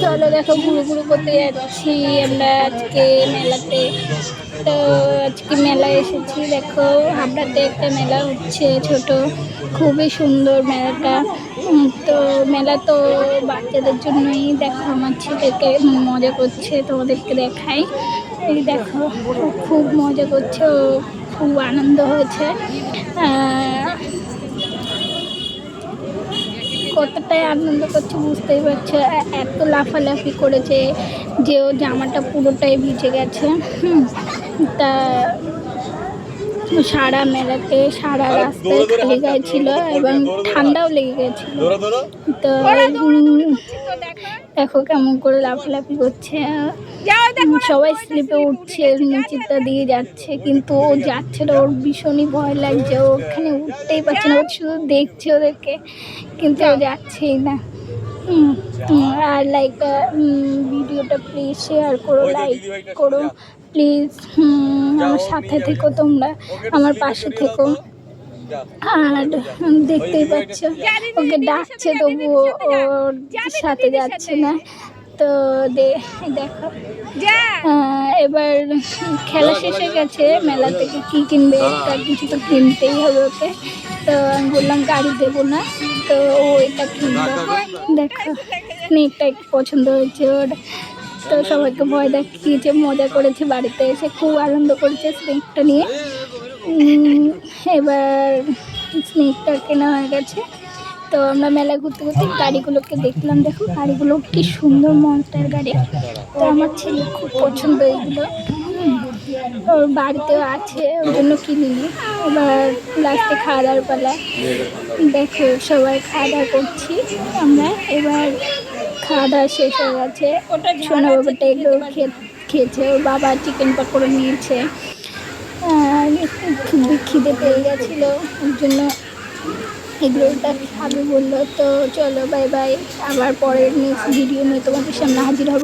চলো দেখো ঘুরু ঘুরু করতে যাচ্ছি আমরা আজকে মেলাতে। তো আজকে মেলায় এসেছি, দেখো হাবড়াতে একটা মেলা হচ্ছে ছোট, খুবই সুন্দর মেলাটা। তো মেলা তো বাচ্চাদের জন্যই, দেখো আমার ছেলেকে মজা করছে, তোমাদেরকে দেখাই। এই দেখো খুব মজা করছে, ও খুব আনন্দ হয়েছে। কতটাই আনন্দ করছে বুঝতেই পারছো, এত লাফালাফি করেছে যে ও জামাটা পুরোটাই ভিজে গেছে। তা সারা মেলাতে সারা রাস্তায় খালি গায়ে ছিল এবং ঠান্ডাও লেগে গেছিল। তো দেখো কেমন করে লাফালাফি করছে, সবাই স্লিপে উঠছে, নিচেটা দিয়ে যাচ্ছে, কিন্তু ও যাচ্ছে না, ওর ভীষণই ভয় লাগছে, ও ওখানে উঠতেই পারছে না, ও শুধু দেখছে ওদেরকে, কিন্তু ও যাচ্ছেই না। আর লাইক ভিডিওটা প্লিজ শেয়ার করো, লাইক করো প্লিজ। আমার সাথে থেকো, তোমরা আমার পাশে থেকো। আর দেখতেই পাচ্ছ ওকে ডাকছে, তবুও ওর সাথে যাচ্ছে না। তো দেখো এবার খেলা শেষ হয়ে গেছে, মেলা থেকে কি কিনবে, একটা কিছু তো কিনতেই হবে ওকে। তো আমি বললাম গাড়ি দেবো না, তো ও এটা কিনবো। দেখো স্নেকটা একটু পছন্দ হয়েছে ওর, তো সবাইকে ভয় দেখিয়েছে, মজা করেছে, বাড়িতে এসে খুব আনন্দ করেছে স্নেকটা নিয়ে। এবার স্নেকটা কেনা হয়ে গেছে। তো আমরা মেলা ঘুরতে ঘুরতে গাড়িগুলোকে দেখলাম, দেখো গাড়িগুলো কি সুন্দর মনস্টার গাড়ি, তো আমার ছেলে খুব পছন্দ এইগুলো। ওর বাড়িতেও আছে, ওর জন্য কিনিনি। এবার লাস্টে খাওয়া দাওয়ার পালা, দেখো সবাই খাওয়া দাওয়া করছি আমরা। এবার খাওয়া দাওয়া শেষ হয়ে গেছে, সোনা বাবাটা এগুলো খেয়েছে, ওর বাবা চিকেন পকোড়া নিয়েছে, খুবই খিদে পেয়ে গেছিলো, ওর জন্য এগুলোটা খাবে বললো। তো চলো বাই বাই, আবার পরের নেক্সট ভিডিও নিয়ে তোমাদের সামনে হাজির হবো।